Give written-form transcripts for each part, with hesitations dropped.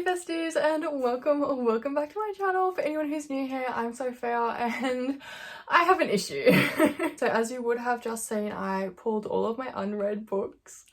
Hey besties, and welcome back to my channel. For anyone who's new here, I'm Sophia and I have an issue. So as you would have just seen, I pulled all of my unread books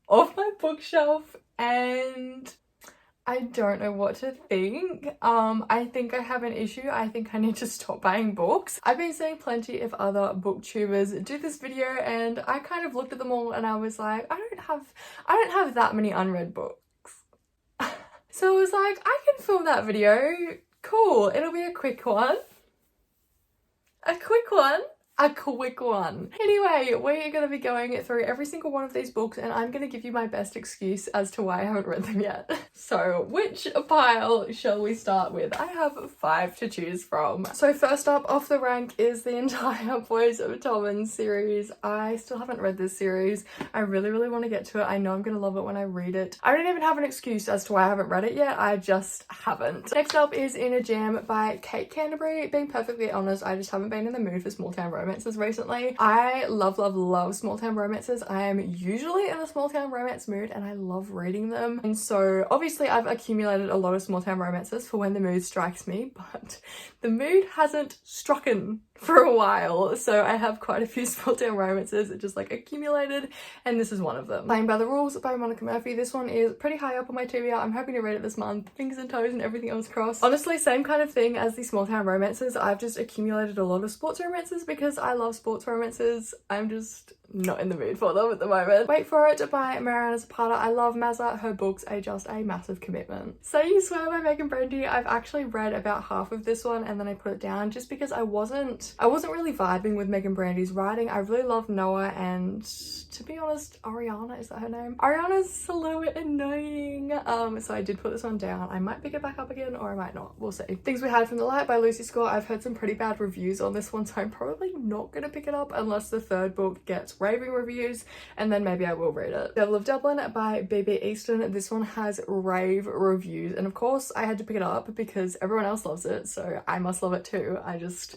off my bookshelf and I don't know what to think. I think I have an issue. I think I need to stop buying books. I've been seeing plenty of other booktubers do this video and I kind of looked at them all and I was like, I don't have that many unread books. So I was like, I can film that video. Cool, it'll be a quick one. Anyway, we're going to be going through every single one of these books and I'm going to give you my best excuse as to why I haven't read them yet. So which pile shall we start with? I have 5 to choose from. So first up off the rank is the entire Boys of Tommen series. I still haven't read this series. I really want to get to it. I know I'm going to love it when I read it. I don't even have an excuse as to why I haven't read it yet. I just haven't. Next up is In a Jam by Kate Canterbury. Being perfectly honest, I just haven't been in the mood for small town romances recently. I love small town romances. I am usually in a small town romance mood and I love reading them. And so obviously I've accumulated a lot of small town romances for when the mood strikes me, but the mood hasn't strucken for a while. So I have quite a few small town romances that just like accumulated and this is one of them. Playing by the Rules by Monica Murphy. This one is pretty high up on my TBR. I'm hoping to read it this month. Fingers and toes and everything else crossed. Honestly, same kind of thing as the small town romances. I've just accumulated a lot of sports romances because I love sports romances. I'm just not in the mood for them at the moment. Wait for It by Mariana Zapata. I love Mazza. Her books are just a massive commitment. Say You Swear by Megan Brandy. I've actually read about half of this one and then I put it down just because I wasn't really vibing with Megan Brandy's writing. I really love Noah and to be honest, Ariana, is that her name? Ariana's a little bit annoying. So I did put this one down. I might pick it back up again or I might not. We'll see. Things We Hide from the Light by Lucy Score. I've heard some pretty bad reviews on this one, so I'm probably not gonna pick it up unless the third book gets raving reviews and then maybe I will read it. Devil of Dublin by B.B. Easton. This one has rave reviews and of course I had to pick it up because everyone else loves it, so I must love it too. I just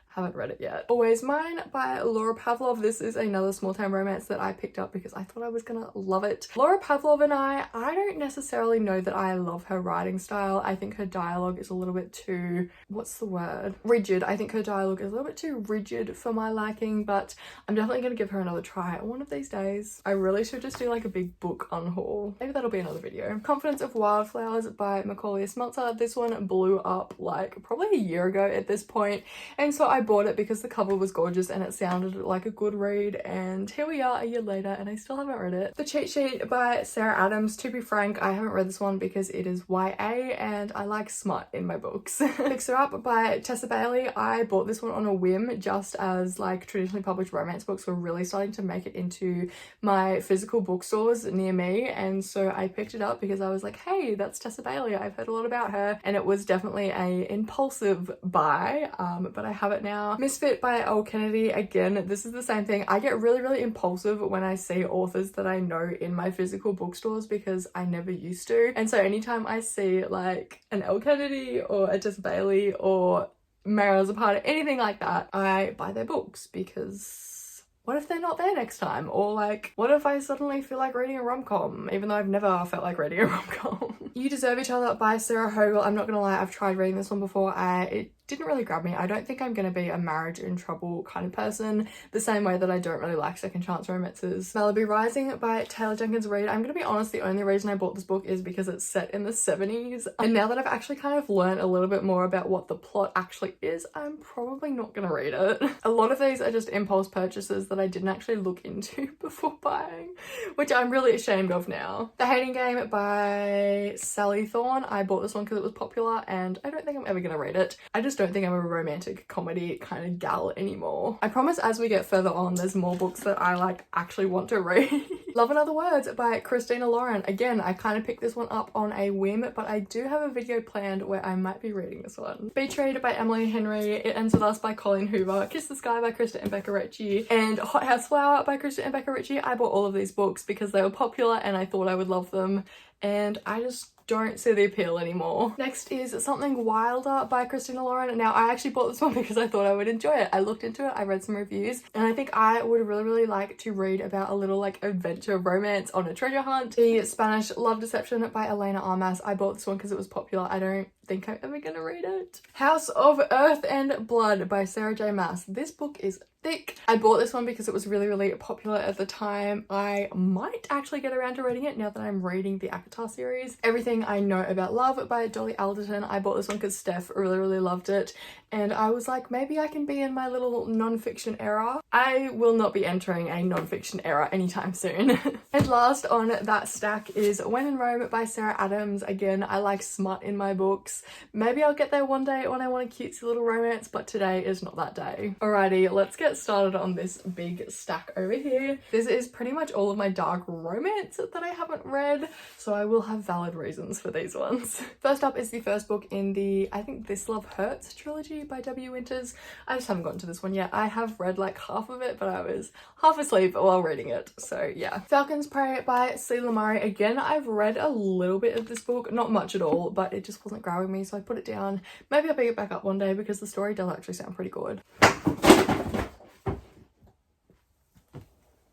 haven't read it yet. Always Mine by Laura Pavlov. This is another small town romance that I picked up because I thought I was gonna love it. Laura Pavlov and I don't necessarily know that I love her writing style. I think her dialogue is a little bit too, what's the word? Rigid. I think her dialogue is a little bit too rigid for my liking, but I'm definitely gonna give her another try one of these days. I really should just do like a big book unhaul. Maybe that'll be another video. Confidence of Wildflowers by Macaulay Smeltzer. This one blew up like probably a year ago at this point, and so I bought it because the cover was gorgeous and it sounded like a good read, and here we are a year later and I still haven't read it. The Cheat Sheet by Sarah Adams. To be frank, I haven't read this one because it is YA and I like smut in my books. Fixer Up by Tessa Bailey. I bought this one on a whim just as like traditionally published romance books were really starting to make it into my physical bookstores near me, and so I picked it up because I was like, hey, that's Tessa Bailey, I've heard a lot about her, and it was definitely a impulsive buy, but I have it now. Misfit by Elle Kennedy. Again, this is the same thing. I get really impulsive when I see authors that I know in my physical bookstores because I never used to, and so anytime I see like an Elle Kennedy or a Tessa Bailey or Mariana Zapata, anything like that, I buy their books because what if they're not there next time? Or like, what if I suddenly feel like reading a rom-com, even though I've never felt like reading a rom-com? You Deserve Each Other by Sarah Hogel. I'm not gonna lie, I've tried reading this one before. It didn't really grab me. I don't think I'm gonna be a marriage in trouble kind of person, the same way that I don't really like second chance romances. Malibu Rising by Taylor Jenkins Reid. I'm gonna be honest, the only reason I bought this book is because it's set in the 70s, and now that I've actually kind of learned a little bit more about what the plot actually is, I'm probably not gonna read it. A lot of these are just impulse purchases that I didn't actually look into before buying, which I'm really ashamed of now. The Hating Game by Sally Thorne. I bought this one because it was popular and I don't think I'm ever gonna read it. I just don't think I'm a romantic comedy kind of gal anymore. I promise as we get further on there's more books that I like actually want to read. Love and Other Words by Christina Lauren. Again, I kind of picked this one up on a whim, but I do have a video planned where I might be reading this one. Betrayed by Emily Henry. It Ends With Us by Colleen Hoover. Kiss the Sky by Krista and Becca Ritchie. And Hot House Flower by Krista and Becca Ritchie. I bought all of these books because they were popular and I thought I would love them. and I just don't see the appeal anymore. Next is Something Wilder by Christina Lauren. Now, I actually bought this one because I thought I would enjoy it. I looked into it, I read some reviews, and I think I would really like to read about a little like adventure romance on a treasure hunt. The Spanish Love Deception by Elena Armas. I bought this one because it was popular. I don't think I'm ever gonna read it. House of Earth and Blood by Sarah J Maas. This book is thick. I bought this one because it was really popular at the time. I might actually get around to reading it now that I'm reading the ACOTAR series. Everything I Know About Love by Dolly Alderton. I bought this one because Steph really loved it, and I was like, maybe I can be in my little non-fiction era. I will not be entering a non-fiction era anytime soon. And last on that stack is When in Rome by Sarah Adams. Again, I like smut in my books. Maybe I'll get there one day when I want a cutesy little romance, but today is not that day. Alrighty, let's get started on this big stack over here. This is pretty much all of my dark romance that I haven't read, so I will have valid reasons for these ones. First up is the first book in the, I think, This Love Hurts trilogy by W. Winters. I just haven't gotten to this one yet. I have read like half of it, but I was half asleep while reading it, so yeah. Falcon's Prey by Celia Murray. Again, I've read a little bit of this book, not much at all, but it just wasn't grabbing me, so I put it down. Maybe I'll pick it back up one day because the story does actually sound pretty good.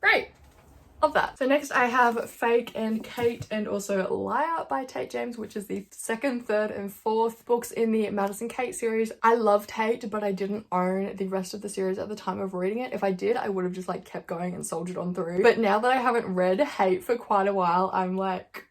Great. Love that. So next I have Fake and Kate and also Liar by Tate James, which is the second, third and fourth books in the Madison Kate series. I love Tate, but I didn't own the rest of the series at the time of reading it. If I did, I would have just like kept going and soldiered on through. But now that I haven't read Hate for quite a while, I'm like,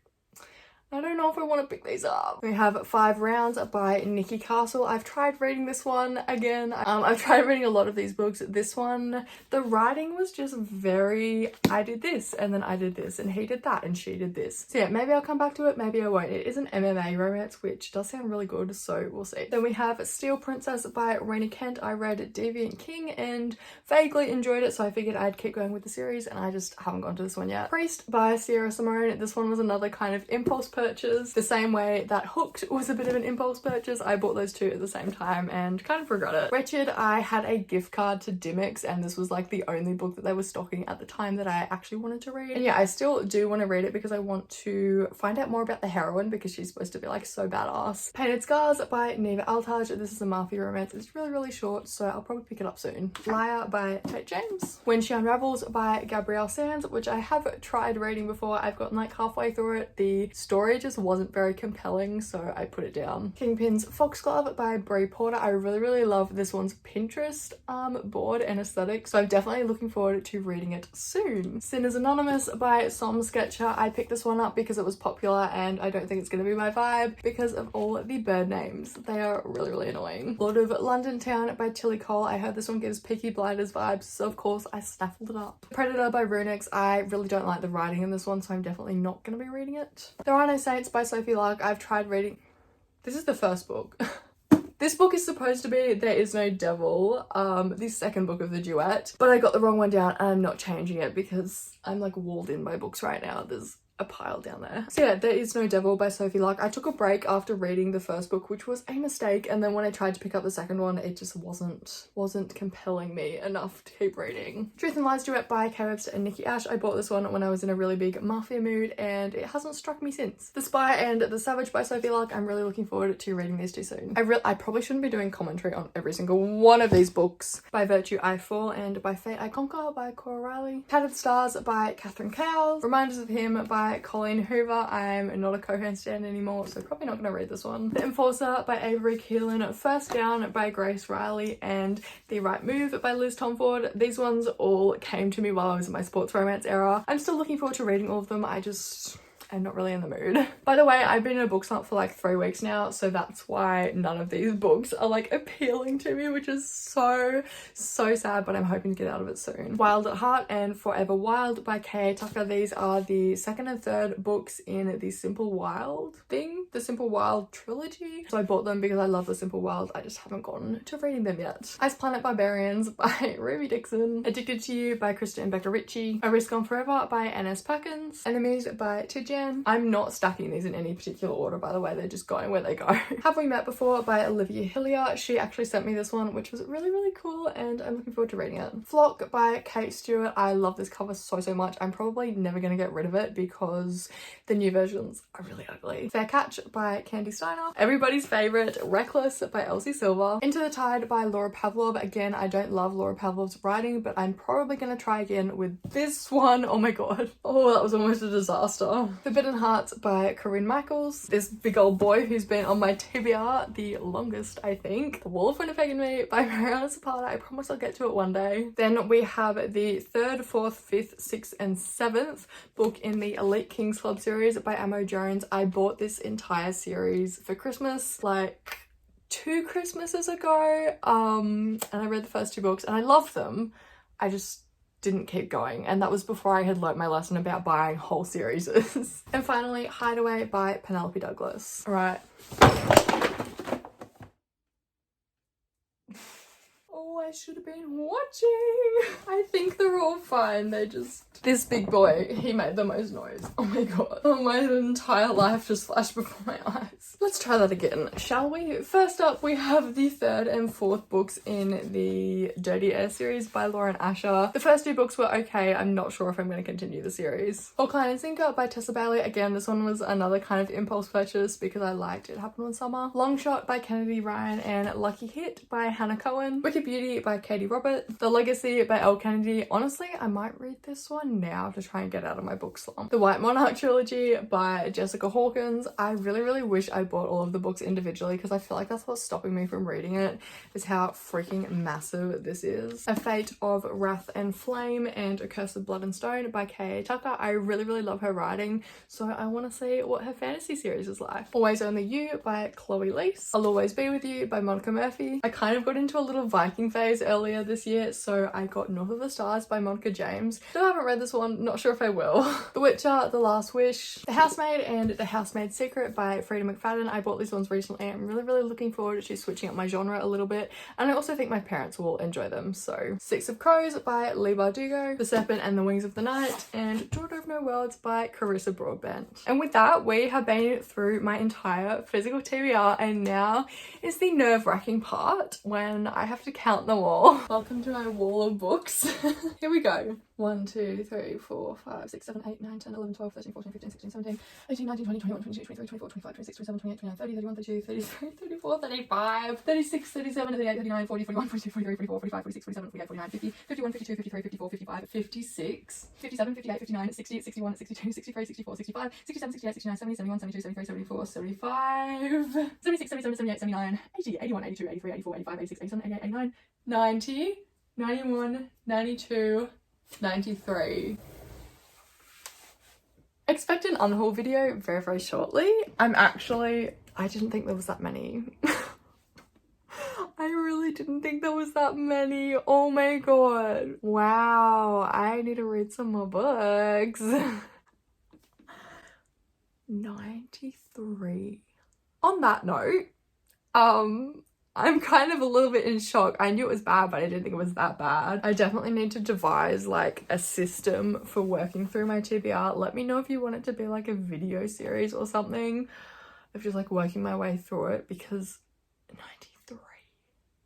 I don't know if I want to pick these up. We have 5 Rounds by Nikki Castle. I've tried reading this one again. I've tried reading a lot of these books. This one, the writing was just very, I did this and then I did this and he did that and she did this. So yeah, maybe I'll come back to it, maybe I won't. It is an MMA romance, which does sound really good, so we'll see. Then we have Steel Princess by Raina Kent. I read Deviant King and vaguely enjoyed it, so I figured I'd keep going with the series, and I just haven't gone to this one yet. Priest by Sierra Simone. This one was another kind of impulse purchase. The same way that Hooked was a bit of an impulse purchase, I bought those two at the same time and kind of regret it. Wretched, I had a gift card to Dimmicks, and this was like the only book that they were stocking at the time that I actually wanted to read. And yeah, I still do want to read it because I want to find out more about the heroine because she's supposed to be like so badass. Painted Scars by Neva Altaj. This is a mafia romance. It's really short, so I'll probably pick it up soon. Liar by Tate James. When She Unravels by Gabrielle Sands, which I have tried reading before. I've gotten like halfway through it. The story just wasn't very compelling, so I put it down. Kingpin's Foxglove by Brie Porter. I really love this one's Pinterest board and aesthetic, so I'm definitely looking forward to reading it soon. Sinners Anonymous by Som Sketcher. I picked this one up because it was popular and I don't think it's going to be my vibe because of all the bird names. They are really annoying. Lord of London Town by Tilly Cole. I heard this one gives Peaky Blinders vibes, so of course I snaffled it up. Predator by Runix. I really don't like the writing in this one, so I'm definitely not going to be reading it. There Are No Saints by Sophia Lark. I've tried reading. This is the first book. This book is supposed to be There Is No Devil, the second book of the duet, but I got the wrong one down and I'm not changing it because I'm like walled in by books right now. There's a pile down there. So yeah, There Is No Devil by Sophie Lark. I took a break after reading the first book, which was a mistake, and then when I tried to pick up the second one, it just wasn't compelling me enough to keep reading. Truth and Lies Duet by Kay Webster and Nikki Ash. I bought this one when I was in a really big mafia mood and it hasn't struck me since. The Spy and the Savage by Sophie Lark. I'm really looking forward to reading these two soon. I probably shouldn't be doing commentary on every single one of these books. By Virtue I Fall and By Fate I Conquer by Cora Riley. Tattered Stars by Catherine Cowles. Reminders of Him by Colleen Hoover. I'm not a Cohen stan anymore, so probably not going to read this one. The Enforcer by Avery Keelan. First Down by Grace Riley and The Right Move by Liz Tomford. These ones all came to me while I was in my sports romance era. I'm still looking forward to reading all of them. I'm not really in the mood. By the way, I've been in a book slump for like 3 weeks now, so that's why none of these books are like appealing to me, which is so sad, but I'm hoping to get out of it soon. Wild at Heart and Forever Wild by K.A. Tucker. These are the second and third books in the Simple Wild thing, the Simple Wild trilogy. So I bought them because I love the Simple Wild. I just haven't gotten to reading them yet. Ice Planet Barbarians by Ruby Dixon. Addicted to You by Krista and Becca Ritchie. A Risk on Forever by N.S. Perkins. Enemies by Tidjane again. I'm not stacking these in any particular order, by the way, they're just going where they go. Have We Met Before by Olivia Hillier. She actually sent me this one, which was really, really cool, and I'm looking forward to reading it. Flock by Kate Stewart. I love this cover so, so much. I'm probably never going to get rid of it because the new versions are really ugly. Fair Catch by Candy Steiner. Everybody's favourite, Reckless by Elsie Silver. Into the Tide by Laura Pavlov. Again, I don't love Laura Pavlov's writing, but I'm probably going to try again with this one. Oh my god. Oh, that was almost a disaster. Forbidden Hearts by Corinne Michaels. This big old boy who's been on my TBR the longest, I think. The Wall of Winnipeg and Me by Mariana Zapata. I promise I'll get to it one day. Then we have the 3rd, 4th, 5th, 6th and 7th book in the Elite Kings Club series by Amo Jones. I bought this entire series for Christmas like 2 Christmases ago, and I read the first 2 books and I loved them. I just didn't keep going, and that was before I had learnt my lesson about buying whole series. And finally, Hideaway by Penelope Douglas. All right. Oh, I should have been watching. I think they're all fine. They just... This big boy, he made the most noise. Oh my god. Oh, my entire life just flashed before my eyes. Let's try that again, shall we? First up, we have the 3rd and 4th books in the Dirty Air series by Lauren Asher. The first 2 books were okay. I'm not sure if I'm going to continue the series. Hook, Line and Sinker by Tessa Bailey. Again, this one was another kind of impulse purchase because I liked It Happened One Summer. Long Shot by Kennedy Ryan and Lucky Hit by Hannah Cohen. Wicked Beauty by Katie Robert. The Legacy by Elle Kennedy. Honestly, I might read this one now to try and get out of my book slump. The White Monarch trilogy by Jessica Hawkins. I really, really wish I bought all of the books individually because I feel like that's what's stopping me from reading it, is how freaking massive this is. A Fate of Wrath and Flame and A Curse of Blood and Stone by K.A. Tucker. I really, really love her writing, so I want to see what her fantasy series is like. Always Only You by Chloe Leese. I'll Always Be With You by Monica Murphy. I kind of got into a little Viking phase earlier this year, so I got North of the Stars by Monica James. Still haven't read this one, not sure if I will. The Witcher, The Last Wish, The Housemaid and The Housemaid's Secret by Frida McFadden. I bought these ones recently. I'm really, really looking forward to switching up my genre a little bit, and I also think my parents will enjoy them. So Six of Crows by Leigh Bardugo, The Serpent and the Wings of the Night, and Daughter of No Worlds by Carissa Broadbent. And with that, we have been through my entire physical TBR, and now is the nerve-wracking part when I have to count them all. Welcome to my wall of books. Here we go. 1, 2, 3, 4, 5, 6, 7, 8, 9, 10, 11, 12, 13, 14, 15, 16, 17, 18, 19, 20, 21, 22, 23, 24, 25, 26, 27, 28, 29, 30, 31, 32, 33, 34, 35, 36, 37, 38, 39, 40, 41, 42, 43, 44, 45, 46, 47, 48, 49, 50, 51, 52, 53, 54, 55, 56, 57, 58, 59, 60, 61, 62, 63, 64, 65, 67, 68, 69, 70, 71, 72, 73, 74, 75, 76, 77, 78, 79, 80, 81, 82, 83, 84, 85, 86, 87, 88, 89, 90, 91, 92, 93. Expect an unhaul video very, very shortly. I didn't think there was that many. I really didn't think there was that many. Oh my god. Wow, I need to read some more books. 93. On that note, I'm kind of a little bit in shock. I knew it was bad, but I didn't think it was that bad. I definitely need to devise like a system for working through my TBR. Let me know if you want it to be like a video series or something of just like working my way through it, because 93.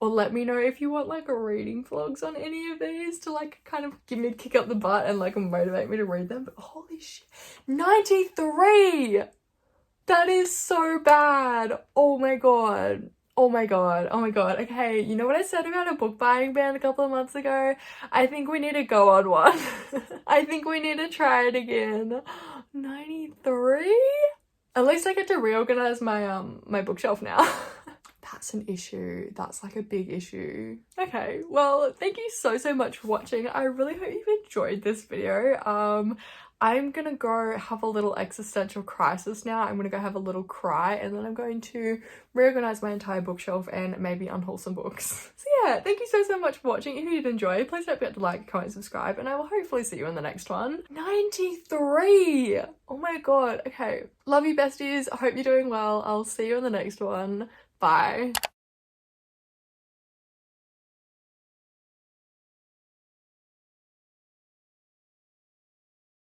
Or let me know if you want like reading vlogs on any of these to like kind of give me a kick up the butt and like motivate me to read them. But holy shit, 93! That is so bad. Oh my god. Oh my god, oh my god. Okay, you know what I said about a book buying ban a couple of months ago? I think we need to go on one. I think we need to try it again. 93? At least I get to reorganize my my bookshelf now. That's an issue. That's like a big issue. Okay, well, thank you so much for watching. I really hope you've enjoyed this video. I'm gonna go have a little existential crisis now. I'm gonna go have a little cry, and then I'm going to reorganize my entire bookshelf and maybe unhaul some books. So yeah, thank you so much for watching. If you did enjoy, please don't forget to like, comment, subscribe, and I will hopefully see you in the next one. 93! Oh my god. Okay, love you besties. I hope you're doing well. I'll see you in the next one. Bye.